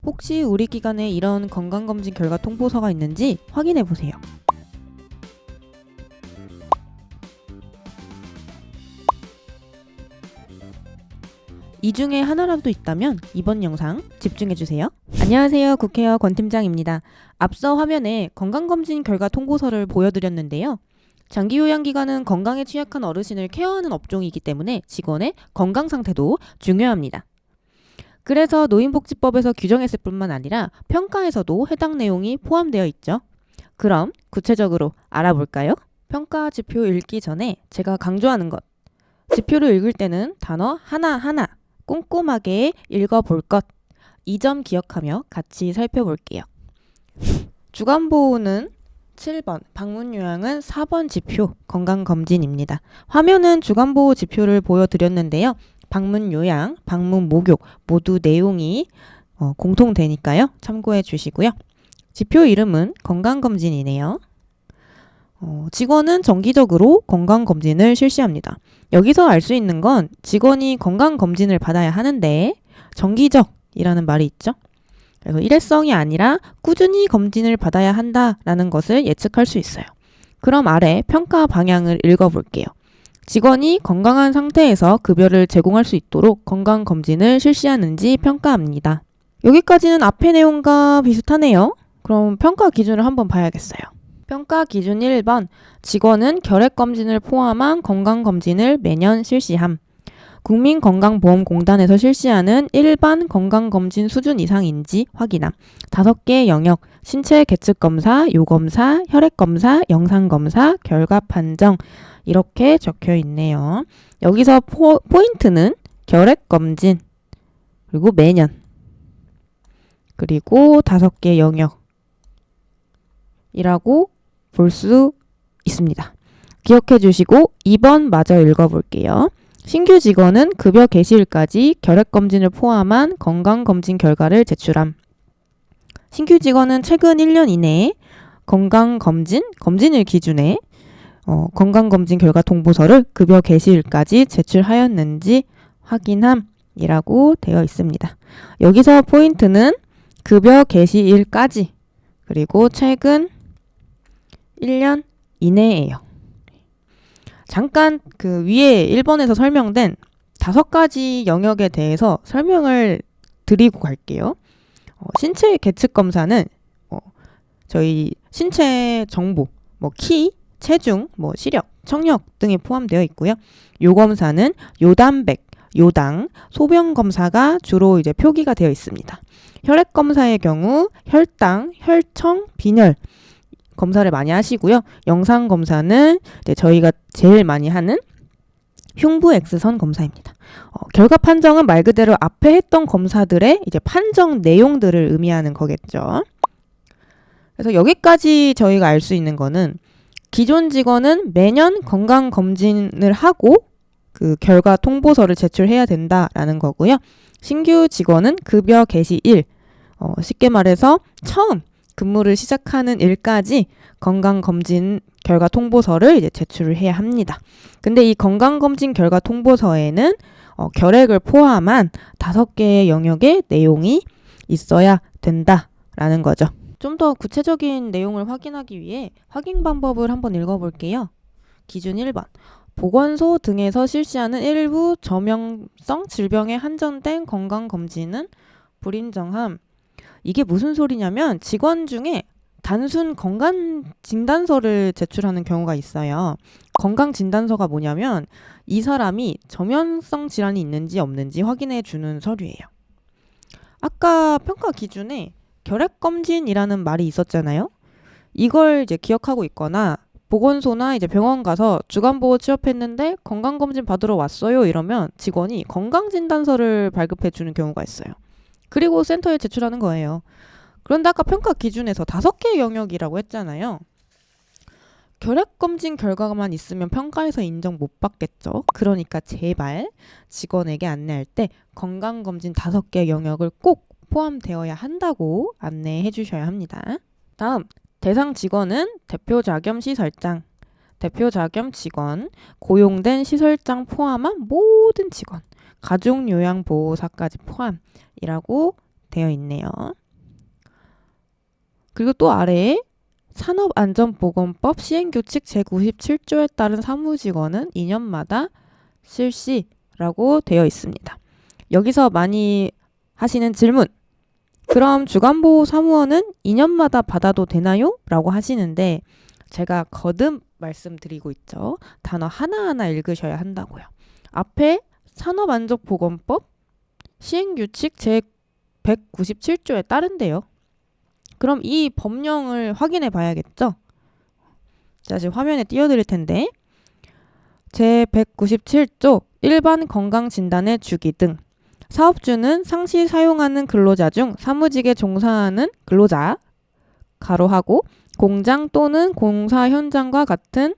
혹시 우리 기관에 이런 건강검진 결과 통보서가 있는지 확인해 보세요. 이 중에 하나라도 있다면 이번 영상 집중해주세요. 안녕하세요. 국회의원 권 팀장입니다. 앞서 화면에 건강검진 결과 통보서를 보여드렸는데요. 장기요양기관은 건강에 취약한 어르신을 케어하는 업종이기 때문에 직원의 건강 상태도 중요합니다. 그래서 노인복지법에서 규정했을 뿐만 아니라 평가에서도 해당 내용이 포함되어 있죠. 그럼 구체적으로 알아볼까요? 평가 지표 읽기 전에 제가 강조하는 것. 지표를 읽을 때는 단어 하나하나 꼼꼼하게 읽어볼 것. 이 점 기억하며 같이 살펴볼게요. 주간보호는 7번, 방문요양은 4번 지표 건강검진입니다. 화면은 주간보호 지표를 보여드렸는데요. 방문요양, 방문목욕 모두 내용이 공통되니까요. 참고해 주시고요. 지표 이름은 건강검진이네요. 직원은 정기적으로 건강검진을 실시합니다. 여기서 알 수 있는 건 직원이 건강검진을 받아야 하는데 정기적이라는 말이 있죠. 그래서 일회성이 아니라 꾸준히 검진을 받아야 한다라는 것을 예측할 수 있어요. 그럼 아래 평가 방향을 읽어볼게요. 직원이 건강한 상태에서 급여를 제공할 수 있도록 건강검진을 실시하는지 평가합니다. 여기까지는 앞의 내용과 비슷하네요. 그럼 평가 기준을 한번 봐야겠어요. 평가 기준 1번, 직원은 결핵검진을 포함한 건강검진을 매년 실시함. 국민건강보험공단에서 실시하는 일반 건강검진 수준 이상인지 확인함. 5개 영역, 신체 계측검사, 요검사, 혈액검사, 영상검사, 결과 판정 이렇게 적혀 있네요. 여기서 포인트는 결핵검진, 그리고 매년, 그리고 5개 영역이라고 볼 수 있습니다. 기억해 주시고 2번 마저 읽어볼게요. 신규 직원은 급여 개시일까지 결핵검진을 포함한 건강검진 결과를 제출함. 신규 직원은 최근 1년 이내에 검진을 기준에 건강검진 결과 통보서를 급여 개시일까지 제출하였는지 확인함이라고 되어 있습니다. 여기서 포인트는 급여 개시일까지 그리고 최근 1년 이내예요. 잠깐 그 위에 1번에서 설명된 5가지 영역에 대해서 설명을 드리고 갈게요. 신체 계측 검사는 저희 신체 정보, 키, 체중, 시력, 청력 등이 포함되어 있고요. 요검사는 요단백, 요당, 소변 검사가 주로 이제 표기가 되어 있습니다. 혈액 검사의 경우 혈당, 혈청, 빈혈 검사를 많이 하시고요. 영상 검사는 이제 저희가 제일 많이 하는 흉부 X선 검사입니다. 결과 판정은 말 그대로 앞에 했던 검사들의 이제 판정 내용들을 의미하는 거겠죠. 그래서 여기까지 저희가 알 수 있는 거는 기존 직원은 매년 건강 검진을 하고 그 결과 통보서를 제출해야 된다라는 거고요. 신규 직원은 급여 개시일, 쉽게 말해서 처음 근무를 시작하는 일까지 건강검진 결과 통보서를 이제 제출을 해야 합니다. 근데 이 건강검진 결과 통보서에는 결핵을 포함한 5개의 영역의 내용이 있어야 된다라는 거죠. 좀 더 구체적인 내용을 확인하기 위해 확인 방법을 한번 읽어볼게요. 기준 1번. 보건소 등에서 실시하는 일부 저명성 질병에 한정된 건강검진은 불인정함. 이게 무슨 소리냐면 직원 중에 단순 건강진단서를 제출하는 경우가 있어요. 건강진단서가 뭐냐면 이 사람이 저면성 질환이 있는지 없는지 확인해 주는 서류예요. 아까 평가 기준에 결핵검진이라는 말이 있었잖아요. 이걸 이제 기억하고 있거나 보건소나 이제 병원 가서 주간보호 취업했는데 건강검진 받으러 왔어요 이러면 직원이 건강진단서를 발급해 주는 경우가 있어요. 그리고 센터에 제출하는 거예요. 그런데 아까 평가 기준에서 5개 영역이라고 했잖아요. 결핵검진 결과만 있으면 평가에서 인정 못 받겠죠. 그러니까 제발 직원에게 안내할 때 건강검진 5개 영역을 꼭 포함되어야 한다고 안내해 주셔야 합니다. 다음, 대상 직원은 대표자 겸 시설장, 대표자 겸 직원, 고용된 시설장 포함한 모든 직원, 가족요양보호사까지 포함이라고 되어 있네요. 그리고 또 아래에 산업안전보건법 시행규칙 제97조에 따른 사무직원은 2년마다 실시라고 되어 있습니다. 여기서 많이 하시는 질문. 그럼 주간보호 사무원은 2년마다 받아도 되나요? 라고 하시는데 제가 거듭 말씀드리고 있죠. 단어 하나하나 읽으셔야 한다고요. 앞에 산업안전보건법 시행규칙 제197조에 따른데요. 그럼 이 법령을 확인해 봐야겠죠? 자, 지금 화면에 띄워드릴 텐데 제197조 일반 건강진단의 주기 등 사업주는 상시 사용하는 근로자 중 사무직에 종사하는 근로자 가로하고 공장 또는 공사 현장과 같은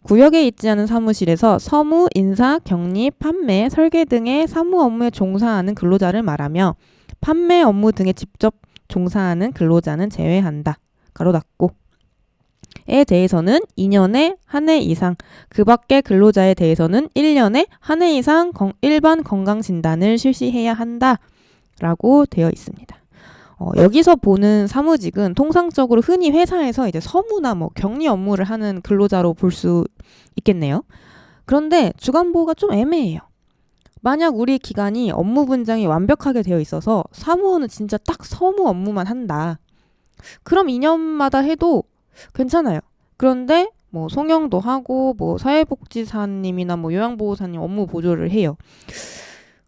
구역에 있지 않은 사무실에서 서무, 인사, 격리, 판매, 설계 등의 사무 업무에 종사하는 근로자를 말하며 판매 업무 등에 직접 종사하는 근로자는 제외한다. 가로 닫고 에 대해서는 2년에 한 해 이상, 그 밖의 근로자에 대해서는 1년에 한 해 이상 일반 건강진단을 실시해야 한다라고 되어 있습니다. 여기서 보는 사무직은 통상적으로 흔히 회사에서 이제 서무나 뭐 격리 업무를 하는 근로자로 볼 수 있겠네요. 그런데 주간보호가 좀 애매해요. 만약 우리 기관이 업무 분장이 완벽하게 되어 있어서 사무원은 진짜 딱 서무 업무만 한다. 그럼 2년마다 해도 괜찮아요. 그런데 뭐 송영도 하고 뭐 사회복지사님이나 뭐 요양보호사님 업무 보조를 해요.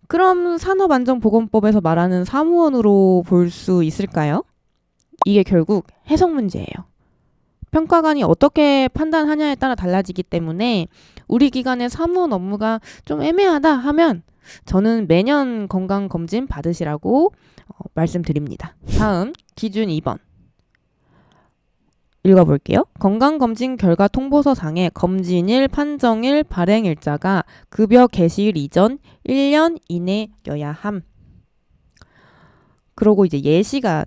그럼 산업안전보건법에서 말하는 사무원으로 볼 수 있을까요? 이게 결국 해석 문제예요. 평가관이 어떻게 판단하냐에 따라 달라지기 때문에 우리 기관의 사무원 업무가 좀 애매하다 하면 저는 매년 건강검진 받으시라고 말씀드립니다. 다음 기준 2번 읽어볼게요. 건강검진 결과 통보서상에 검진일, 판정일, 발행일자가 급여 개시일 이전 1년 이내여야 함. 그러고 이제 예시가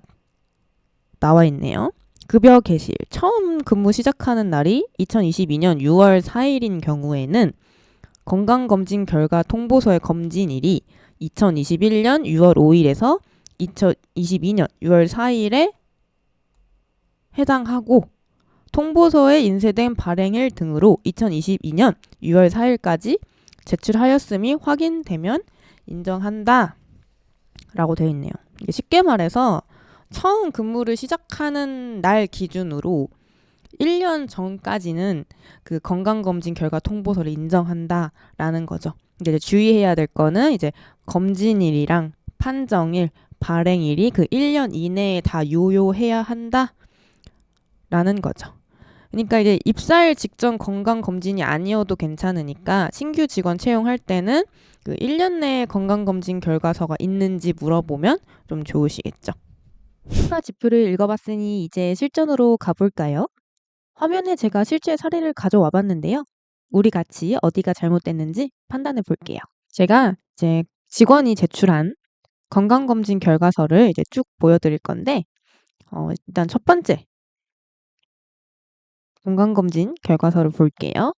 나와 있네요. 급여 개시일 처음 근무 시작하는 날이 2022년 6월 4일인 경우에는 건강검진 결과 통보서의 검진일이 2021년 6월 5일에서 2022년 6월 4일에 해당하고 통보서에 인쇄된 발행일 등으로 2022년 6월 4일까지 제출하였음이 확인되면 인정한다 라고 되어 있네요. 쉽게 말해서 처음 근무를 시작하는 날 기준으로 1년 전까지는 그 건강검진 결과 통보서를 인정한다라는 거죠. 이제 주의해야 될 거는 이제 검진일이랑 판정일, 발행일이 그 1년 이내에 다 요요해야 한다라는 거죠. 그러니까 이제 입사일 직전 건강검진이 아니어도 괜찮으니까 신규 직원 채용할 때는 그 1년 내에 건강검진 결과서가 있는지 물어보면 좀 좋으시겠죠. 추가 지표를 읽어봤으니 이제 실전으로 가볼까요? 화면에 제가 실제 사례를 가져와 봤는데요. 우리 같이 어디가 잘못됐는지 판단해 볼게요. 제가 이제 직원이 제출한 건강검진 결과서를 이제 쭉 보여드릴 건데 일단 첫 번째 건강검진 결과서를 볼게요.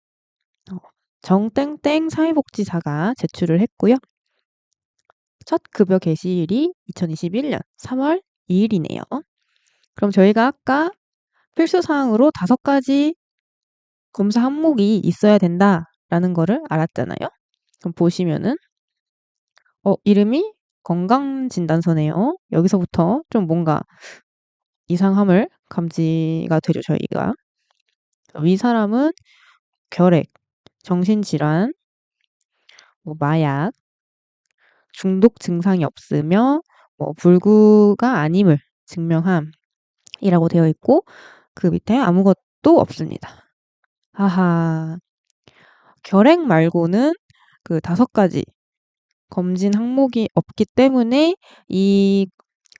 정땡땡 사회복지사가 제출을 했고요. 첫 급여 개시일이 2021년 3월 2일이네요. 그럼 저희가 아까 필수사항으로 5가지 검사 항목이 있어야 된다라는 거를 알았잖아요. 그럼 보시면은 이름이 건강진단서네요. 여기서부터 좀 뭔가 이상함을 감지가 되죠, 저희가. 이 사람은 결핵, 정신질환, 뭐 마약, 중독 증상이 없으며 뭐 불구가 아님을 증명함이라고 되어 있고 그 밑에 아무것도 없습니다. 하하. 결핵 말고는 그 5가지 검진 항목이 없기 때문에 이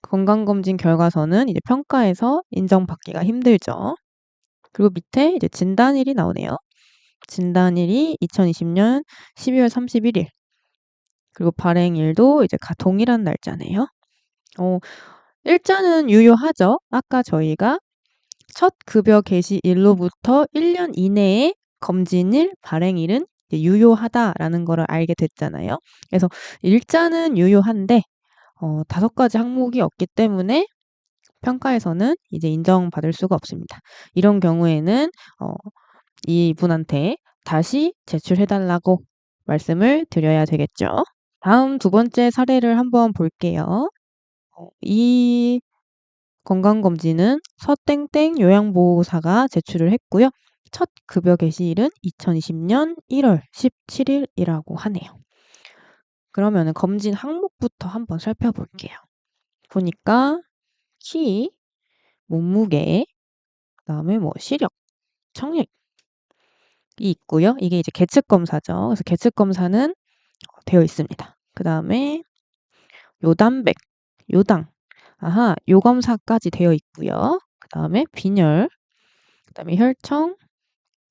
건강검진 결과서는 이제 평가에서 인정받기가 힘들죠. 그리고 밑에 이제 진단일이 나오네요. 진단일이 2020년 12월 31일. 그리고 발행일도 이제 동일한 날짜네요. 일자는 유효하죠. 아까 저희가 첫 급여 개시일로부터 1년 이내에 검진일, 발행일은 유효하다라는 거를 알게 됐잖아요. 그래서 일자는 유효한데 5가지 항목이 없기 때문에 평가에서는 이제 인정받을 수가 없습니다. 이런 경우에는 이분한테 다시 제출해달라고 말씀을 드려야 되겠죠. 다음 2번째 사례를 한번 볼게요. 이 건강검진은 서땡땡 요양보호사가 제출을 했고요. 첫 급여 개시일은 2020년 1월 17일이라고 하네요. 그러면 검진 항목부터 한번 살펴볼게요. 보니까 키, 몸무게, 그다음에 뭐 시력, 청력이 있고요. 이게 이제 계측 검사죠. 그래서 계측 검사는 되어 있습니다. 그다음에 요단백, 요당, 요 검사까지 되어 있고요. 그다음에 빈혈, 그다음에 혈청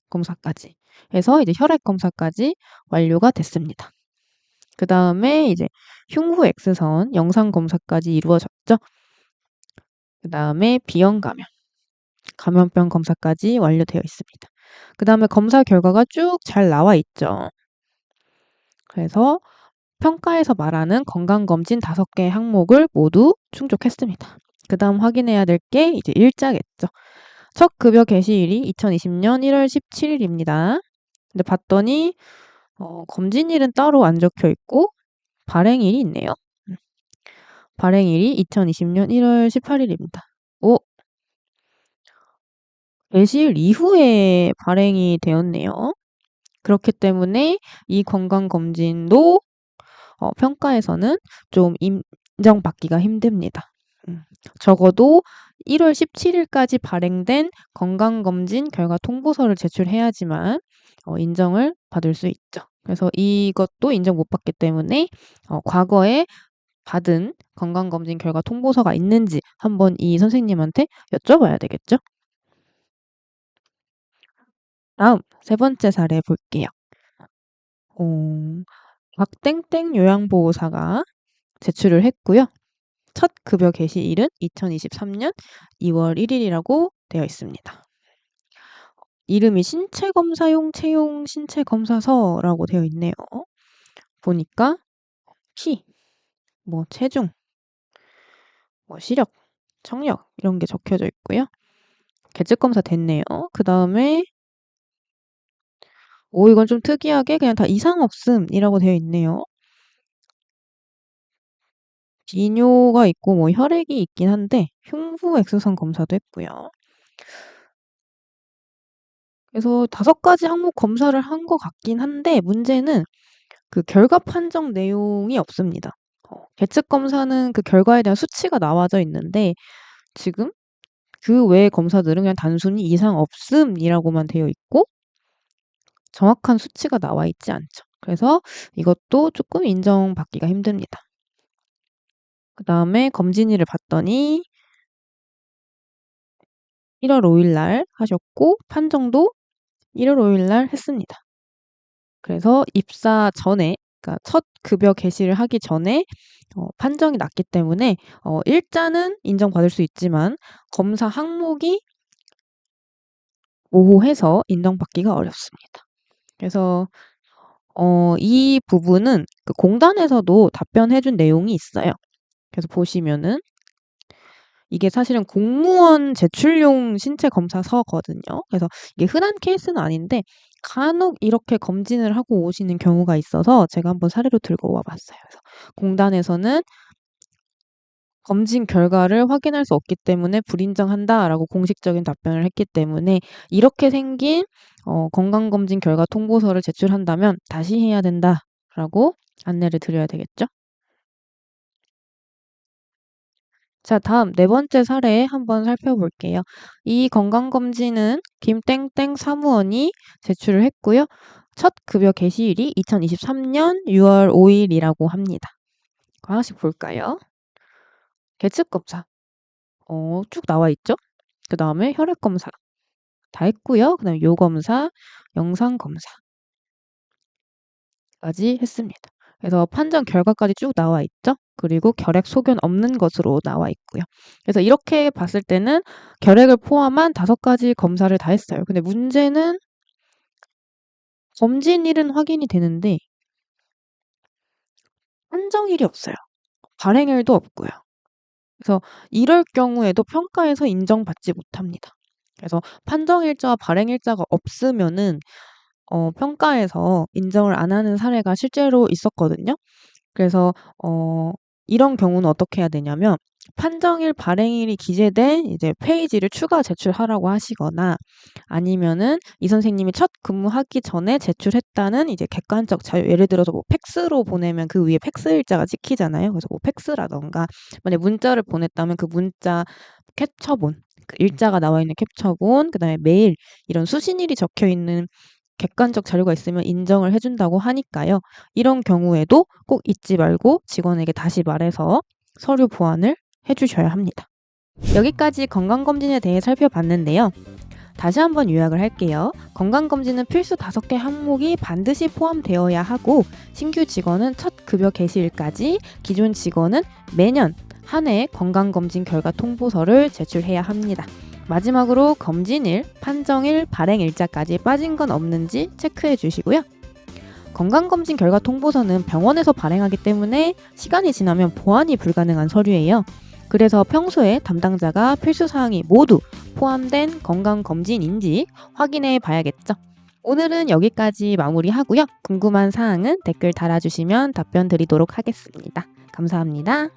검사까지 해서 이제 혈액 검사까지 완료가 됐습니다. 그다음에 이제 흉부 X선 영상 검사까지 이루어졌죠. 그다음에 비형 감염, 감염병 검사까지 완료되어 있습니다. 그다음에 검사 결과가 쭉 잘 나와 있죠. 그래서 평가에서 말하는 건강검진 5개 항목을 모두 충족했습니다. 그 다음 확인해야 될 게 이제 일자겠죠. 첫 급여 개시일이 2020년 1월 17일입니다. 근데 봤더니 검진일은 따로 안 적혀 있고 발행일이 있네요. 발행일이 2020년 1월 18일입니다. 개시일 이후에 발행이 되었네요. 그렇기 때문에 이 건강검진도 평가에서는 좀 인정받기가 힘듭니다. 적어도 1월 17일까지 발행된 건강검진 결과 통보서를 제출해야지만 인정을 받을 수 있죠. 그래서 이것도 인정 못 받기 때문에 과거에 받은 건강검진 결과 통보서가 있는지 한번 이 선생님한테 여쭤봐야 되겠죠. 다음 3번째 사례 볼게요. 박땡땡 요양보호사가 제출을 했고요. 첫 급여 개시일은 2023년 2월 1일이라고 되어 있습니다. 이름이 신체검사용 채용 신체검사서라고 되어 있네요. 보니까 키, 뭐 체중, 뭐 시력, 청력 이런 게 적혀져 있고요. 계측검사 됐네요. 그 다음에 이건 좀 특이하게 그냥 다 이상 없음이라고 되어 있네요. 비뇨가 있고 뭐 혈액이 있긴 한데 흉부 X선 검사도 했고요. 그래서 5가지 항목 검사를 한 것 같긴 한데 문제는 그 결과 판정 내용이 없습니다. 계측 검사는 그 결과에 대한 수치가 나와져 있는데 지금 그 외의 검사들은 그냥 단순히 이상 없음이라고만 되어 있고 정확한 수치가 나와 있지 않죠. 그래서 이것도 조금 인정받기가 힘듭니다. 그 다음에 검진일을 봤더니 1월 5일 날 하셨고 판정도 1월 5일 날 했습니다. 그래서 입사 전에 그러니까 첫 급여 개시를 하기 전에 판정이 났기 때문에 일자는 인정받을 수 있지만 검사 항목이 모호해서 인정받기가 어렵습니다. 그래서 이 부분은 그 공단에서도 답변해준 내용이 있어요. 그래서 보시면은 이게 사실은 공무원 제출용 신체 검사서거든요. 그래서 이게 흔한 케이스는 아닌데 간혹 이렇게 검진을 하고 오시는 경우가 있어서 제가 한번 사례로 들고 와봤어요. 그래서 공단에서는 검진 결과를 확인할 수 없기 때문에 불인정한다라고 공식적인 답변을 했기 때문에 이렇게 생긴 건강검진 결과 통보서를 제출한다면 다시 해야 된다라고 안내를 드려야 되겠죠. 자, 다음 4번째 사례 한번 살펴볼게요. 이 건강검진은 김땡땡 사무원이 제출을 했고요. 첫 급여 개시일이 2023년 6월 5일이라고 합니다. 하나씩 볼까요? 계측검사 쭉 나와 있죠? 그 다음에 혈액검사 다 했고요. 그 다음에 요검사, 영상검사까지 했습니다. 그래서 판정 결과까지 쭉 나와 있죠. 그리고 결핵 소견 없는 것으로 나와 있고요. 그래서 이렇게 봤을 때는 결핵을 포함한 5가지 검사를 다 했어요. 근데 문제는 검진일은 확인이 되는데 판정일이 없어요. 발행일도 없고요. 그래서 이럴 경우에도 평가에서 인정받지 못합니다. 그래서 판정일자와 발행일자가 없으면은 평가에서 인정을 안 하는 사례가 실제로 있었거든요. 그래서 이런 경우는 어떻게 해야 되냐면 판정일, 발행일이 기재된 이제 페이지를 추가 제출하라고 하시거나 아니면은 이 선생님이 첫 근무하기 전에 제출했다는 이제 객관적 자료, 예를 들어서 뭐 팩스로 보내면 그 위에 팩스 일자가 찍히잖아요. 그래서 뭐 팩스라던가 만약 문자를 보냈다면 그 문자 캡처본, 그 일자가 나와 있는 캡처본, 그다음에 메일 이런 수신일이 적혀 있는 객관적 자료가 있으면 인정을 해준다고 하니까요. 이런 경우에도 꼭 잊지 말고 직원에게 다시 말해서 서류 보완을 해주셔야 합니다. 여기까지 건강검진에 대해 살펴봤는데요. 다시 한번 요약을 할게요. 건강검진은 필수 5개 항목이 반드시 포함되어야 하고 신규 직원은 첫 급여 개시일까지, 기존 직원은 매년 한 해 건강검진 결과 통보서를 제출해야 합니다. 마지막으로 검진일, 판정일, 발행일자까지 빠진 건 없는지 체크해 주시고요. 건강검진 결과 통보서는 병원에서 발행하기 때문에 시간이 지나면 보완이 불가능한 서류예요. 그래서 평소에 담당자가 필수사항이 모두 포함된 건강검진인지 확인해 봐야겠죠. 오늘은 여기까지 마무리하고요. 궁금한 사항은 댓글 달아주시면 답변 드리도록 하겠습니다. 감사합니다.